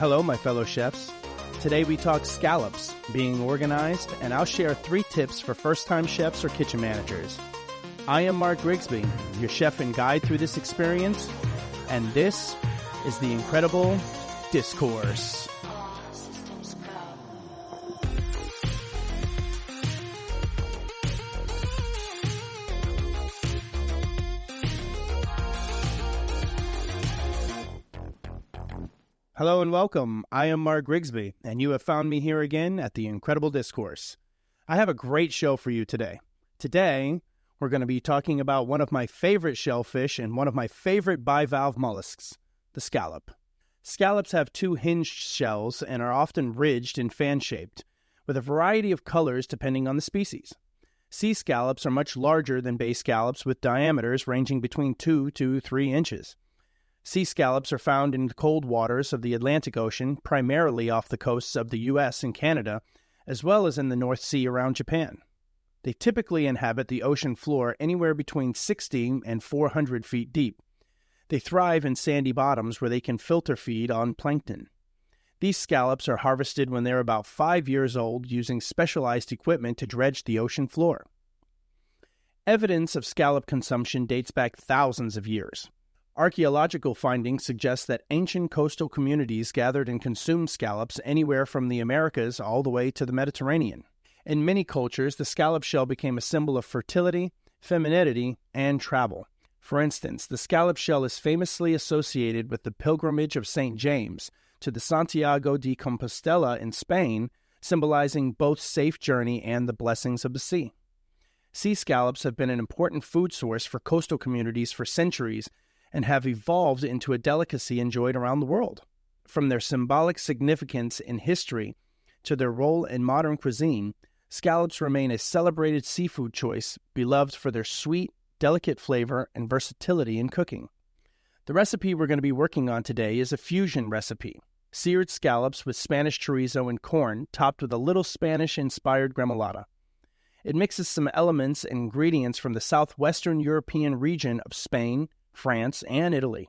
Hello, my fellow chefs. Today we talk scallops, being organized, and I'll share 3 tips for first-time chefs or kitchen managers. I am Mark Grigsby, your chef and guide through this experience, and this is the Incredible Discourse. Hello and welcome. I am Mark Grigsby, and you have found me here again at the Incredible Discourse. I have a great show for you today. Today, we're going to be talking about one of my favorite shellfish and one of my favorite bivalve mollusks, the scallop. Scallops have 2 hinged shells and are often ridged and fan-shaped, with a variety of colors depending on the species. Sea scallops are much larger than bay scallops with diameters ranging between 2 to 3 inches. Sea scallops are found in the cold waters of the Atlantic Ocean, primarily off the coasts of the U.S. and Canada, as well as in the North Sea around Japan. They typically inhabit the ocean floor anywhere between 60 and 400 feet deep. They thrive in sandy bottoms where they can filter feed on plankton. These scallops are harvested when they're about 5 years old using specialized equipment to dredge the ocean floor. Evidence of scallop consumption dates back thousands of years. Archaeological findings suggest that ancient coastal communities gathered and consumed scallops anywhere from the Americas all the way to the Mediterranean. In many cultures, the scallop shell became a symbol of fertility, femininity, and travel. For instance, the scallop shell is famously associated with the pilgrimage of St. James to the Santiago de Compostela in Spain, symbolizing both safe journey and the blessings of the sea. Sea scallops have been an important food source for coastal communities for centuries and have evolved into a delicacy enjoyed around the world. From their symbolic significance in history to their role in modern cuisine, scallops remain a celebrated seafood choice, beloved for their sweet, delicate flavor and versatility in cooking. The recipe we're going to be working on today is a fusion recipe: seared scallops with Spanish chorizo and corn, topped with a little Spanish-inspired gremolata. It mixes some elements and ingredients from the southwestern European region of Spain, France, and Italy.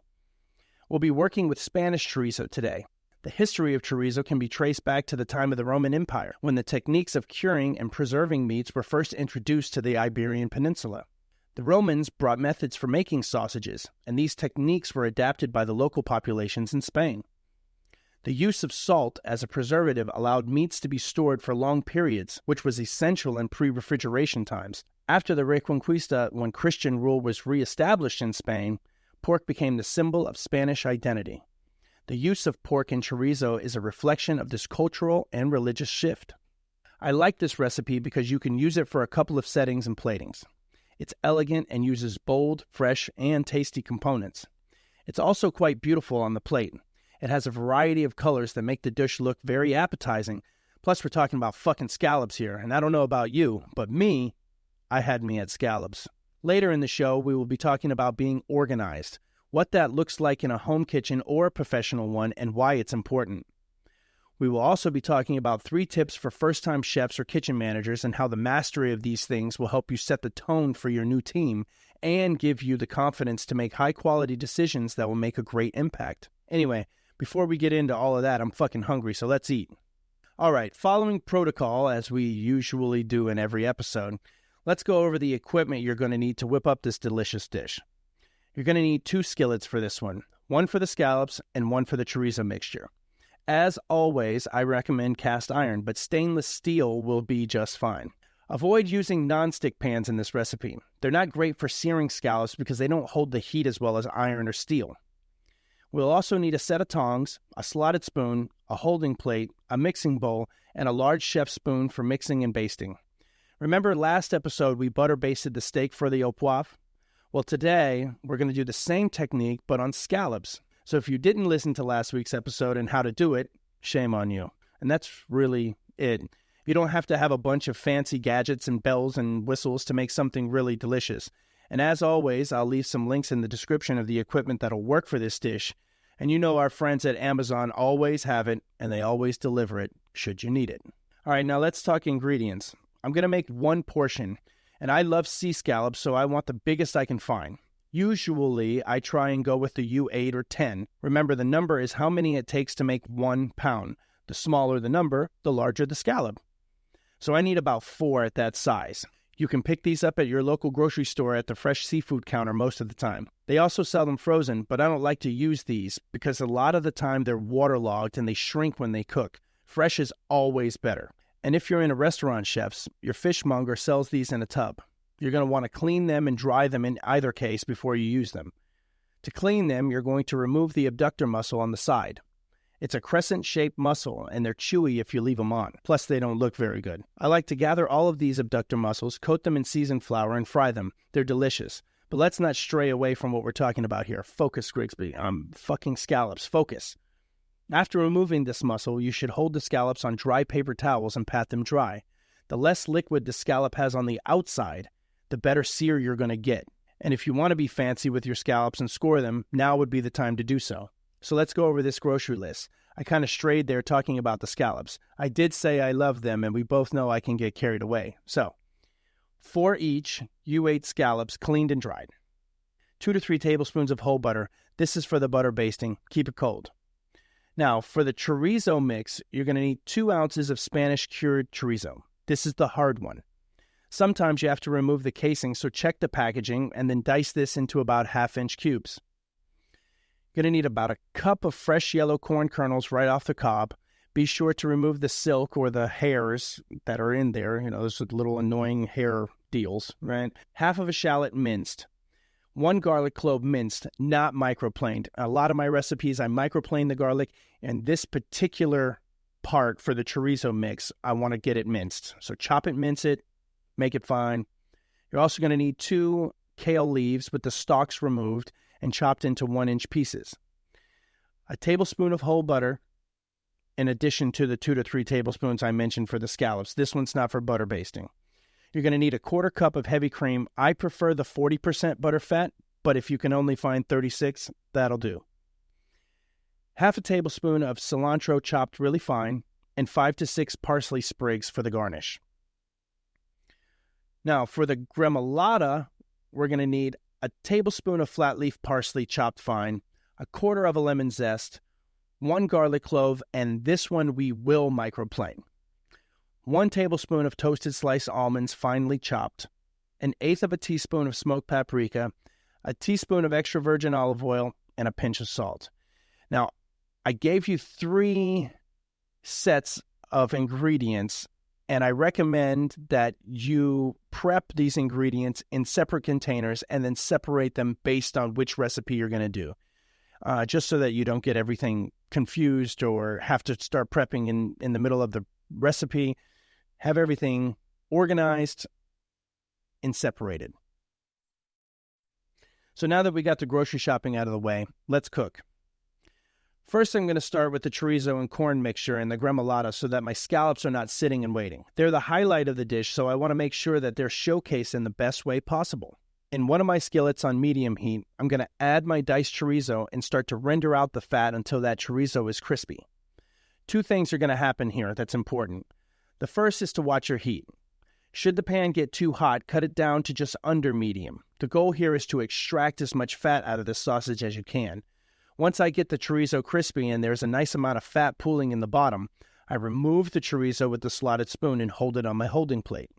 We'll be working with Spanish chorizo today. The history of chorizo can be traced back to the time of the Roman Empire, when the techniques of curing and preserving meats were first introduced to the Iberian Peninsula. The Romans brought methods for making sausages, and these techniques were adapted by the local populations in Spain. The use of salt as a preservative allowed meats to be stored for long periods, which was essential in pre-refrigeration times. After the Reconquista, when Christian rule was re-established in Spain, pork became the symbol of Spanish identity. The use of pork in chorizo is a reflection of this cultural and religious shift. I like this recipe because you can use it for a couple of settings and platings. It's elegant and uses bold, fresh, and tasty components. It's also quite beautiful on the plate. It has a variety of colors that make the dish look very appetizing. Plus, we're talking about fucking scallops here, and I don't know about you, but I had me at scallops. Later in the show, we will be talking about being organized, what that looks like in a home kitchen or a professional one, and why it's important. We will also be talking about 3 tips for first-time chefs or kitchen managers and how the mastery of these things will help you set the tone for your new team and give you the confidence to make high-quality decisions that will make a great impact. Anyway, before we get into all of that, I'm fucking hungry, so let's eat. All right, following protocol, as we usually do in every episode, let's go over the equipment you're going to need to whip up this delicious dish. You're going to need 2 skillets for this one for the scallops and one for the chorizo mixture. As always, I recommend cast iron, but stainless steel will be just fine. Avoid using non-stick pans in this recipe. They're not great for searing scallops because they don't hold the heat as well as iron or steel. We'll also need a set of tongs, a slotted spoon, a holding plate, a mixing bowl, and a large chef spoon for mixing and basting. Remember last episode we butter basted the steak for the au poivre? Well, today we're going to do the same technique but on scallops. So if you didn't listen to last week's episode and how to do it, shame on you. And that's really it. You don't have to have a bunch of fancy gadgets and bells and whistles to make something really delicious. And as always, I'll leave some links in the description of the equipment that'll work for this dish. And you know our friends at Amazon always have it, and they always deliver it, should you need it. All right, now let's talk ingredients. I'm going to make 1 portion, and I love sea scallops, so I want the biggest I can find. Usually, I try and go with the U8 or 10. Remember, the number is how many it takes to make 1 pound. The smaller the number, the larger the scallop. So I need about 4 at that size. You can pick these up at your local grocery store at the fresh seafood counter most of the time. They also sell them frozen, but I don't like to use these because a lot of the time they're waterlogged and they shrink when they cook. Fresh is always better. And if you're in a restaurant, chefs, your fishmonger sells these in a tub. You're going to want to clean them and dry them in either case before you use them. To clean them, you're going to remove the abductor muscle on the side. It's a crescent-shaped muscle, and they're chewy if you leave them on. Plus, they don't look very good. I like to gather all of these abductor muscles, coat them in seasoned flour, and fry them. They're delicious. But let's not stray away from what we're talking about here. Focus, Grigsby. Fucking scallops. Focus. After removing this muscle, you should hold the scallops on dry paper towels and pat them dry. The less liquid the scallop has on the outside, the better sear you're going to get. And if you want to be fancy with your scallops and score them, now would be the time to do so. So let's go over this grocery list. I kind of strayed there talking about the scallops. I did say I love them, and we both know I can get carried away. So, 4 each U8 scallops cleaned and dried. 2 to 3 tablespoons of whole butter. This is for the butter basting. Keep it cold. Now, for the chorizo mix, you're going to need 2 ounces of Spanish cured chorizo. This is the hard one. Sometimes you have to remove the casing, so check the packaging and then dice this into about 1/2-inch cubes. You're going to need about a cup of fresh yellow corn kernels right off the cob. Be sure to remove the silk or the hairs that are in there, those little annoying hair deals, right? 1/2 of a shallot minced. 1 garlic clove minced, not microplaned. A lot of my recipes, I microplane the garlic, and this particular part for the chorizo mix, I want to get it minced. So chop it, mince it, make it fine. You're also going to need 2 kale leaves with the stalks removed and chopped into 1-inch pieces. A tablespoon of whole butter, in addition to the 2 to 3 tablespoons I mentioned for the scallops. This one's not for butter basting. You're going to need a 1/4 cup of heavy cream. I prefer the 40% butter fat, but if you can only find 36, that'll do. 1/2 tablespoon of cilantro chopped really fine, and 5 to 6 parsley sprigs for the garnish. Now, for the gremolata, we're going to need a tablespoon of flat leaf parsley chopped fine, 1/4 of a lemon zest, 1 garlic clove, and this one we will microplane. 1 tablespoon of toasted sliced almonds finely chopped, 1/8 of a teaspoon of smoked paprika, a teaspoon of extra virgin olive oil, and a pinch of salt. Now, I gave you 3 sets of ingredients, and I recommend that you prep these ingredients in separate containers and then separate them based on which recipe you're going to do, just so that you don't get everything confused or have to start prepping in the middle of the recipe. Have everything organized and separated. So now that we got the grocery shopping out of the way, let's cook. First, I'm going to start with the chorizo and corn mixture and the gremolata so that my scallops are not sitting and waiting. They're the highlight of the dish, so I want to make sure that they're showcased in the best way possible. In one of my skillets on medium heat, I'm going to add my diced chorizo and start to render out the fat until that chorizo is crispy. 2 things are going to happen here that's important. The first is to watch your heat. Should the pan get too hot, cut it down to just under medium. The goal here is to extract as much fat out of this sausage as you can. Once I get the chorizo crispy and there's a nice amount of fat pooling in the bottom, I remove the chorizo with the slotted spoon and hold it on my holding plate.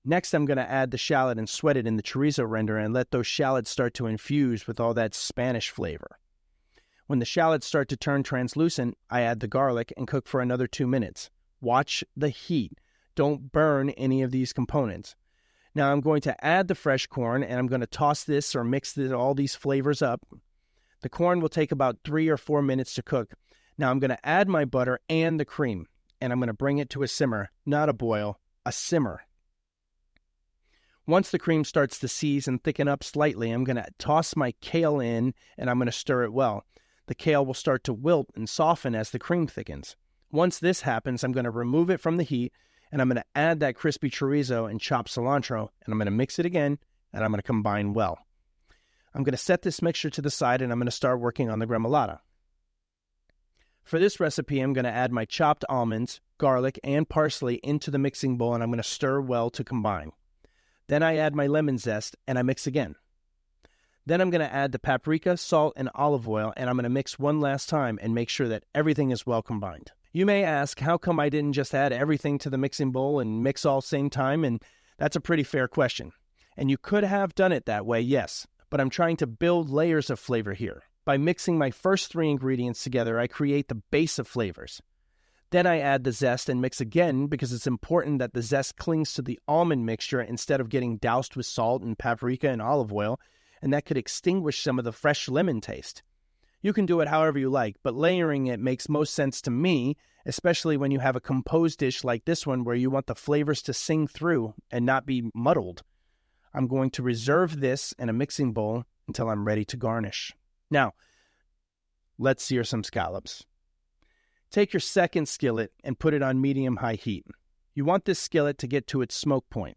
Next, I'm going to add the shallot and sweat it in the chorizo render and let those shallots start to infuse with all that Spanish flavor. When the shallots start to turn translucent, I add the garlic and cook for another 2 minutes. Watch the heat. Don't burn any of these components. Now I'm going to add the fresh corn and I'm going to toss this or mix all these flavors up. The corn will take about 3 or 4 minutes to cook. Now I'm going to add my butter and the cream, and I'm going to bring it to a simmer, not a boil, a simmer. Once the cream starts to seize and thicken up slightly, I'm going to toss my kale in, and I'm going to stir it well. The kale will start to wilt and soften as the cream thickens. Once this happens, I'm going to remove it from the heat, and I'm going to add that crispy chorizo and chopped cilantro, and I'm going to mix it again, and I'm going to combine well. I'm going to set this mixture to the side, and I'm going to start working on the gremolata. For this recipe, I'm going to add my chopped almonds, garlic, and parsley into the mixing bowl, and I'm going to stir well to combine. Then I add my lemon zest, and I mix again. Then I'm going to add the paprika, salt, and olive oil, and I'm going to mix one last time and make sure that everything is well combined. You may ask, how come I didn't just add everything to the mixing bowl and mix all same time? And that's a pretty fair question. And you could have done it that way, yes, but I'm trying to build layers of flavor here. By mixing my first 3 ingredients together, I create the base of flavors. Then I add the zest and mix again because it's important that the zest clings to the almond mixture instead of getting doused with salt and paprika and olive oil, and that could extinguish some of the fresh lemon taste. You can do it however you like, but layering it makes most sense to me, especially when you have a composed dish like this one where you want the flavors to sing through and not be muddled. I'm going to reserve this in a mixing bowl until I'm ready to garnish. Now, let's sear some scallops. Take your second skillet and put it on medium-high heat. You want this skillet to get to its smoke point.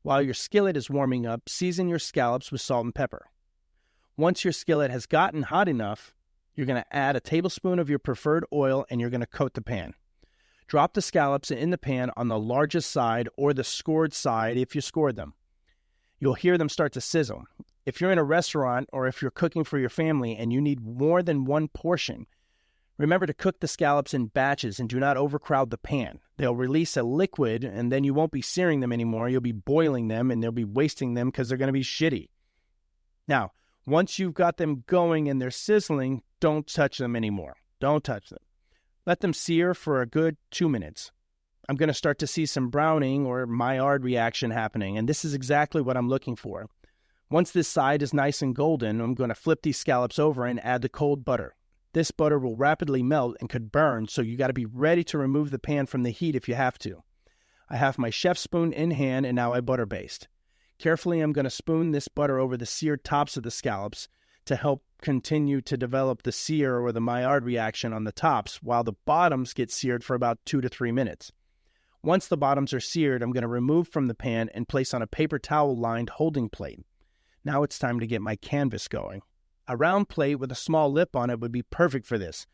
While your skillet is warming up, season your scallops with salt and pepper. Once your skillet has gotten hot enough, you're going to add a tablespoon of your preferred oil and you're going to coat the pan. Drop the scallops in the pan on the largest side or the scored side if you scored them. You'll hear them start to sizzle. If you're in a restaurant or if you're cooking for your family and you need more than one portion, remember to cook the scallops in batches and do not overcrowd the pan. They'll release a liquid and then you won't be searing them anymore. You'll be boiling them and they'll be wasting them because they're going to be shitty. Now, once you've got them going and they're sizzling, don't touch them anymore. Don't touch them. Let them sear for a good 2 minutes. I'm going to start to see some browning or Maillard reaction happening, and this is exactly what I'm looking for. Once this side is nice and golden, I'm going to flip these scallops over and add the cold butter. This butter will rapidly melt and could burn, so you got to be ready to remove the pan from the heat if you have to. I have my chef spoon in hand and now I butter baste. Carefully, I'm going to spoon this butter over the seared tops of the scallops to help continue to develop the sear or the Maillard reaction on the tops while the bottoms get seared for about 2 to 3 minutes. Once the bottoms are seared, I'm going to remove from the pan and place on a paper towel-lined holding plate. Now it's time to get my canvas going. A round plate with a small lip on it would be perfect for this.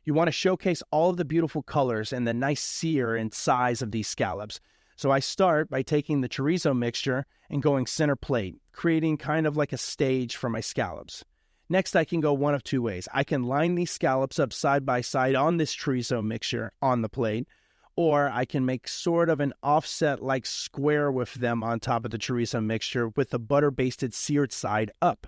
You want to showcase all of the beautiful colors and the nice sear and size of these scallops. So I start by taking the chorizo mixture and going center plate, creating kind of like a stage for my scallops. Next, I can go one of 2 ways. I can line these scallops up side by side on this chorizo mixture on the plate, or I can make sort of an offset-like square with them on top of the chorizo mixture with the butter-basted seared side up.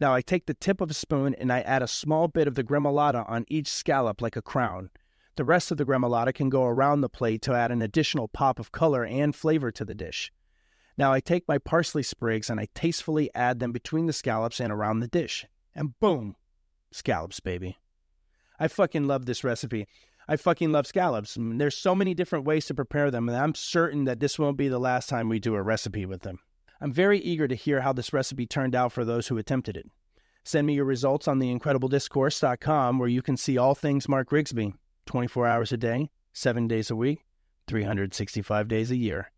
Now I take the tip of a spoon and I add a small bit of the gremolata on each scallop like a crown. The rest of the gremolata can go around the plate to add an additional pop of color and flavor to the dish. Now I take my parsley sprigs and I tastefully add them between the scallops and around the dish. And boom, scallops, baby. I fucking love this recipe. I fucking love scallops. There's so many different ways to prepare them, and I'm certain that this won't be the last time we do a recipe with them. I'm very eager to hear how this recipe turned out for those who attempted it. Send me your results on theincrediblediscourse.com, where you can see all things Mark Grigsby, 24 hours a day, 7 days a week, 365 days a year.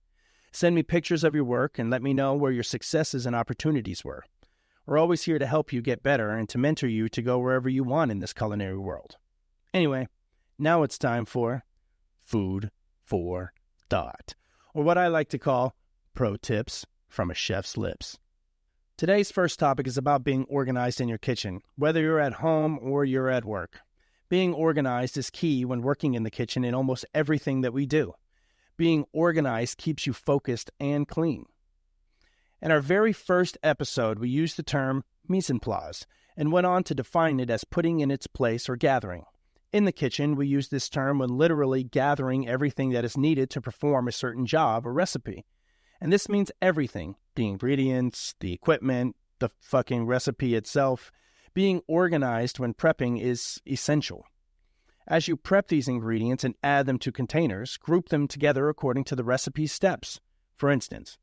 Send me pictures of your work and let me know where your successes and opportunities were. We're always here to help you get better and to mentor you to go wherever you want in this culinary world. Anyway, now it's time for Food for Thought, or what I like to call Pro Tips from a Chef's Lips. Today's first topic is about being organized in your kitchen, whether you're at home or you're at work. Being organized is key when working in the kitchen in almost everything that we do. Being organized keeps you focused and clean. In our very first episode, we used the term mise en place and went on to define it as putting in its place or gathering. In the kitchen, we use this term when literally gathering everything that is needed to perform a certain job or recipe. And this means everything: the ingredients, the equipment, the fucking recipe itself. Being organized when prepping is essential. As you prep these ingredients and add them to containers, group them together according to the recipe steps. For instance,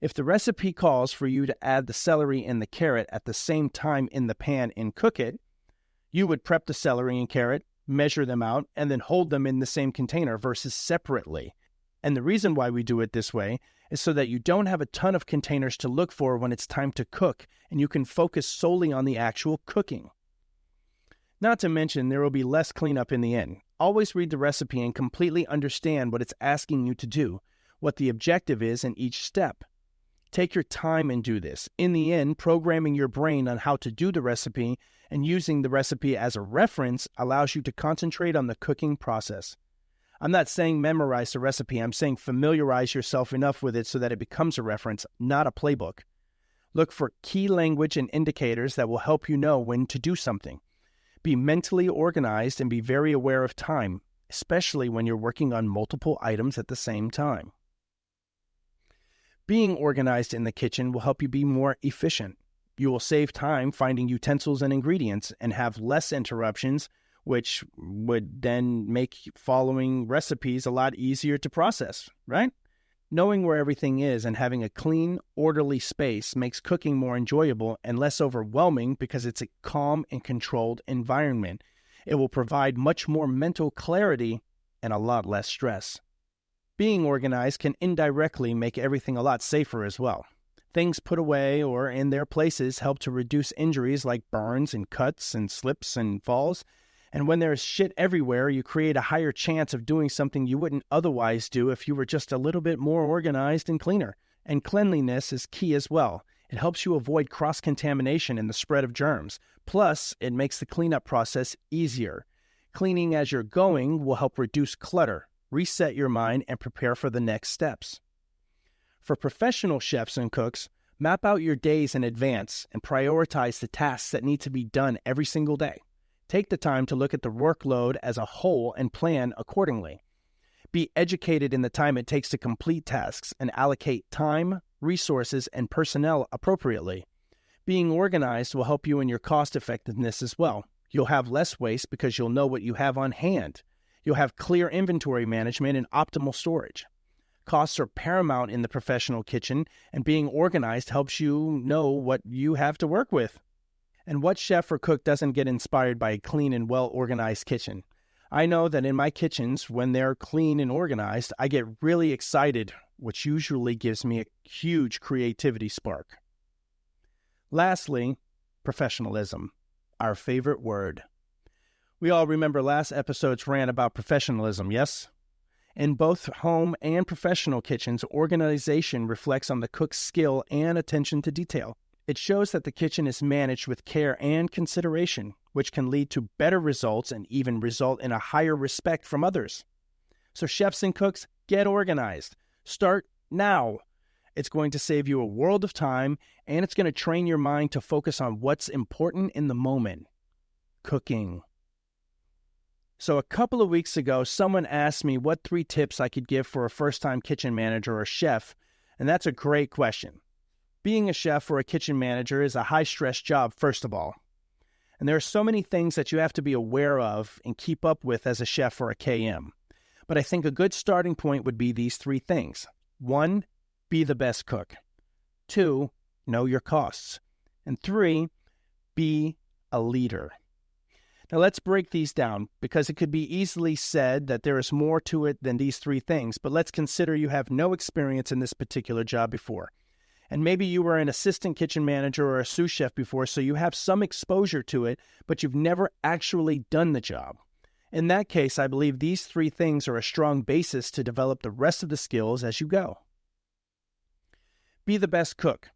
if the recipe calls for you to add the celery and the carrot at the same time in the pan and cook it, you would prep the celery and carrot, measure them out, and then hold them in the same container versus separately. And the reason why we do it this way is so that you don't have a ton of containers to look for when it's time to cook, and you can focus solely on the actual cooking. Not to mention, there will be less cleanup in the end. Always read the recipe and completely understand what it's asking you to do, what the objective is in each step. Take your time and do this. In the end, programming your brain on how to do the recipe and using the recipe as a reference allows you to concentrate on the cooking process. I'm not saying memorize the recipe. I'm saying familiarize yourself enough with it so that it becomes a reference, not a playbook. Look for key language and indicators that will help you know when to do something. Be mentally organized and be very aware of time, especially when you're working on multiple items at the same time. Being organized in the kitchen will help you be more efficient. You will save time finding utensils and ingredients and have less interruptions, which would then make following recipes a lot easier to process, right? Knowing where everything is and having a clean, orderly space makes cooking more enjoyable and less overwhelming because it's a calm and controlled environment. It will provide much more mental clarity and a lot less stress. Being organized can indirectly make everything a lot safer as well. Things put away or in their places help to reduce injuries like burns and cuts and slips and falls. And when there's shit everywhere, you create a higher chance of doing something you wouldn't otherwise do if you were just a little bit more organized and cleaner. And cleanliness is key as well. It helps you avoid cross-contamination and the spread of germs. Plus, it makes the cleanup process easier. Cleaning as you're going will help reduce clutter, reset your mind, and prepare for the next steps. For professional chefs and cooks, map out your days in advance and prioritize the tasks that need to be done every single day. Take the time to look at the workload as a whole and plan accordingly. Be educated in the time it takes to complete tasks and allocate time, resources, and personnel appropriately. Being organized will help you in your cost effectiveness as well. You'll have less waste because you'll know what you have on hand. You'll have clear inventory management and optimal storage. Costs are paramount in the professional kitchen, and being organized helps you know what you have to work with. And what chef or cook doesn't get inspired by a clean and well-organized kitchen? I know that in my kitchens, when they're clean and organized, I get really excited, which usually gives me a huge creativity spark. Lastly, professionalism, our favorite word. We all remember last episode's rant about professionalism, yes? In both home and professional kitchens, organization reflects on the cook's skill and attention to detail. It shows that the kitchen is managed with care and consideration, which can lead to better results and even result in a higher respect from others. So chefs and cooks, get organized. Start now. It's going to save you a world of time, and it's going to train your mind to focus on what's important in the moment. Cooking. So a couple of weeks ago, someone asked me what 3 tips I could give for a first-time kitchen manager or chef, and that's a great question. Being a chef or a kitchen manager is a high-stress job, first of all. And there are so many things that you have to be aware of and keep up with as a chef or a KM. But I think a good starting point would be these 3 things. 1, be the best cook. 2, know your costs. And 3, be a leader. Now let's break these down because it could be easily said that there is more to it than these 3 things, but let's consider you have no experience in this particular job before. And maybe you were an assistant kitchen manager or a sous chef before, so you have some exposure to it, but you've never actually done the job. In that case, I believe these 3 things are a strong basis to develop the rest of the skills as you go. Be the best cook.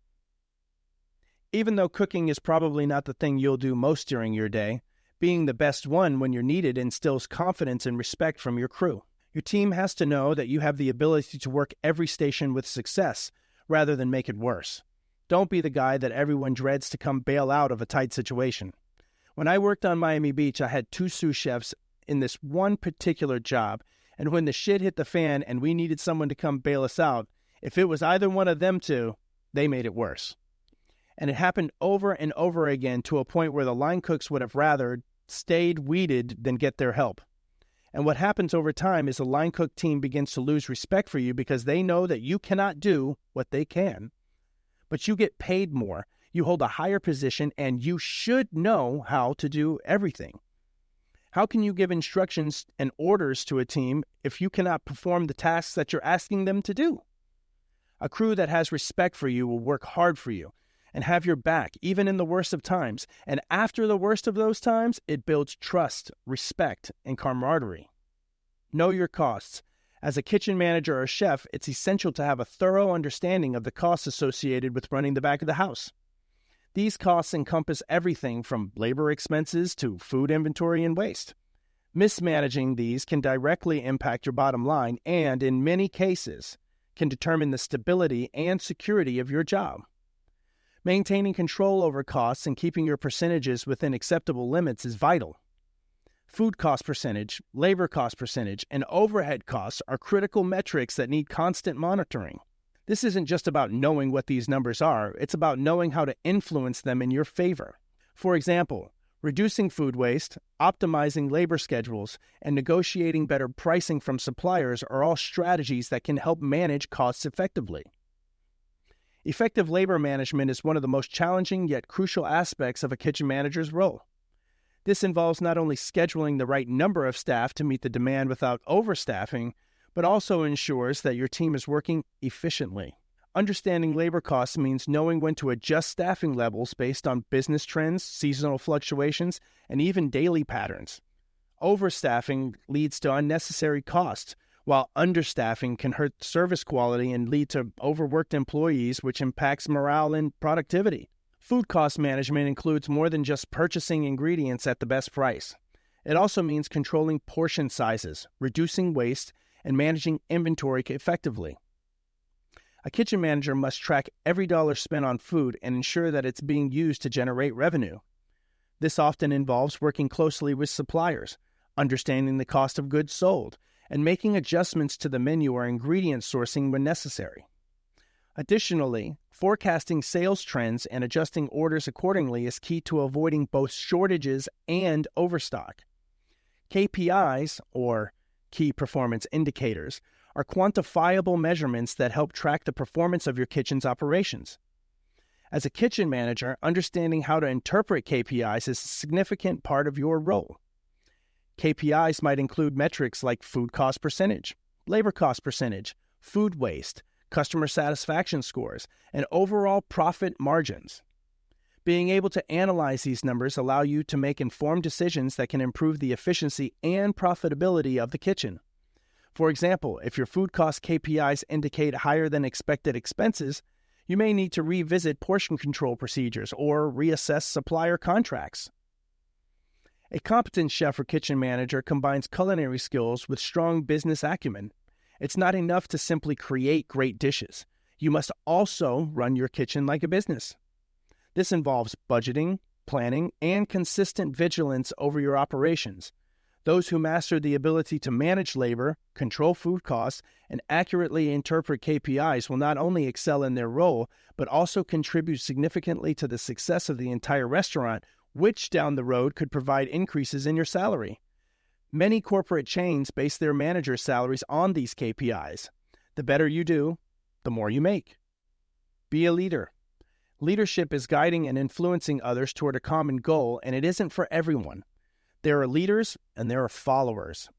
Even though cooking is probably not the thing you'll do most during your day, being the best one when you're needed instills confidence and respect from your crew. Your team has to know that you have the ability to work every station with success, rather than make it worse. Don't be the guy that everyone dreads to come bail out of a tight situation. When I worked on Miami Beach, I had 2 sous chefs in this one particular job, and when the shit hit the fan and we needed someone to come bail us out, if it was either one of them 2, they made it worse. And it happened over and over again to a point where the line cooks would have rather stayed weeded than get their help. And what happens over time is the line cook team begins to lose respect for you because they know that you cannot do what they can. But you get paid more, you hold a higher position, and you should know how to do everything. How can you give instructions and orders to a team if you cannot perform the tasks that you're asking them to do? A crew that has respect for you will work hard for you and have your back, even in the worst of times. And after the worst of those times, it builds trust, respect, and camaraderie. Know your costs. As a kitchen manager or chef, it's essential to have a thorough understanding of the costs associated with running the back of the house. These costs encompass everything from labor expenses to food inventory and waste. Mismanaging these can directly impact your bottom line and, in many cases, can determine the stability and security of your job. Maintaining control over costs and keeping your percentages within acceptable limits is vital. Food cost percentage, labor cost percentage, and overhead costs are critical metrics that need constant monitoring. This isn't just about knowing what these numbers are, it's about knowing how to influence them in your favor. For example, reducing food waste, optimizing labor schedules, and negotiating better pricing from suppliers are all strategies that can help manage costs effectively. Effective labor management is one of the most challenging yet crucial aspects of a kitchen manager's role. This involves not only scheduling the right number of staff to meet the demand without overstaffing, but also ensures that your team is working efficiently. Understanding labor costs means knowing when to adjust staffing levels based on business trends, seasonal fluctuations, and even daily patterns. Overstaffing leads to unnecessary costs, while understaffing can hurt service quality and lead to overworked employees, which impacts morale and productivity. Food cost management includes more than just purchasing ingredients at the best price. It also means controlling portion sizes, reducing waste, and managing inventory effectively. A kitchen manager must track every dollar spent on food and ensure that it's being used to generate revenue. This often involves working closely with suppliers, understanding the cost of goods sold, and making adjustments to the menu or ingredient sourcing when necessary. Additionally, forecasting sales trends and adjusting orders accordingly is key to avoiding both shortages and overstock. KPIs, or Key Performance Indicators, are quantifiable measurements that help track the performance of your kitchen's operations. As a kitchen manager, understanding how to interpret KPIs is a significant part of your role. KPIs might include metrics like food cost percentage, labor cost percentage, food waste, customer satisfaction scores, and overall profit margins. Being able to analyze these numbers allow you to make informed decisions that can improve the efficiency and profitability of the kitchen. For example, if your food cost KPIs indicate higher than expected expenses, you may need to revisit portion control procedures or reassess supplier contracts. A competent chef or kitchen manager combines culinary skills with strong business acumen. It's not enough to simply create great dishes. You must also run your kitchen like a business. This involves budgeting, planning, and consistent vigilance over your operations. Those who master the ability to manage labor, control food costs, and accurately interpret KPIs will not only excel in their role, but also contribute significantly to the success of the entire restaurant, which down the road could provide increases in your salary. Many corporate chains base their managers' salaries on these KPIs. The better you do, the more you make. Be a leader. Leadership is guiding and influencing others toward a common goal, and it isn't for everyone. There are leaders and there are followers.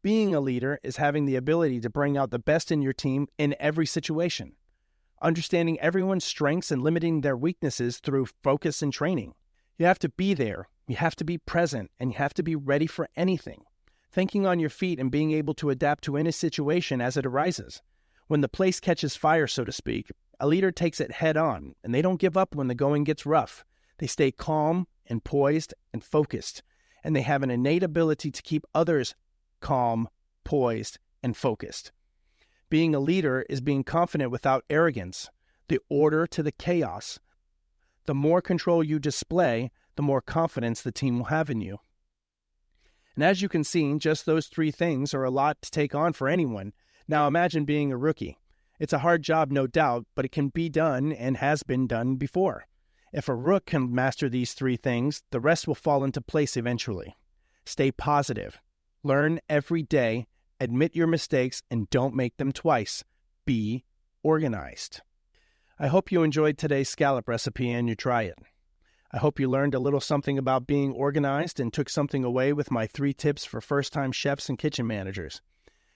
Being a leader is having the ability to bring out the best in your team in every situation. Understanding everyone's strengths and limiting their weaknesses through focus and training. You have to be there, you have to be present, and you have to be ready for anything. Thinking on your feet and being able to adapt to any situation as it arises. When the place catches fire, so to speak, a leader takes it head on, and they don't give up when the going gets rough. They stay calm and poised and focused, and they have an innate ability to keep others calm, poised, and focused. Being a leader is being confident without arrogance, the order to the chaos. The more control you display, the more confidence the team will have in you. And as you can see, just those three things are a lot to take on for anyone. Now imagine being a rookie. It's a hard job, no doubt, but it can be done and has been done before. If a rook can master these three things, the rest will fall into place eventually. Stay positive. Learn every day. Admit your mistakes and don't make them twice. Be organized. I hope you enjoyed today's scallop recipe and you try it. I hope you learned a little something about being organized and took something away with my 3 tips for first-time chefs and kitchen managers.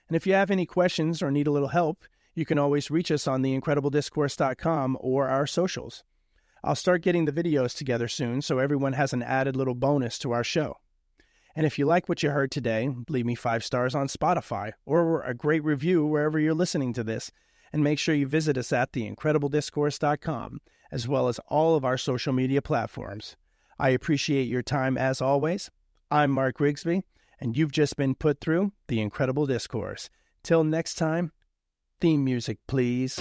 And if you have any questions or need a little help, you can always reach us on theincrediblediscourse.com or our socials. I'll start getting the videos together soon so everyone has an added little bonus to our show. And if you like what you heard today, leave me 5 stars on Spotify or a great review wherever you're listening to this. And make sure you visit us at theincrediblediscourse.com, as well as all of our social media platforms. I appreciate your time as always. I'm Mark Grigsby, and you've just been put through The Incredible Discourse. Till next time, theme music, please.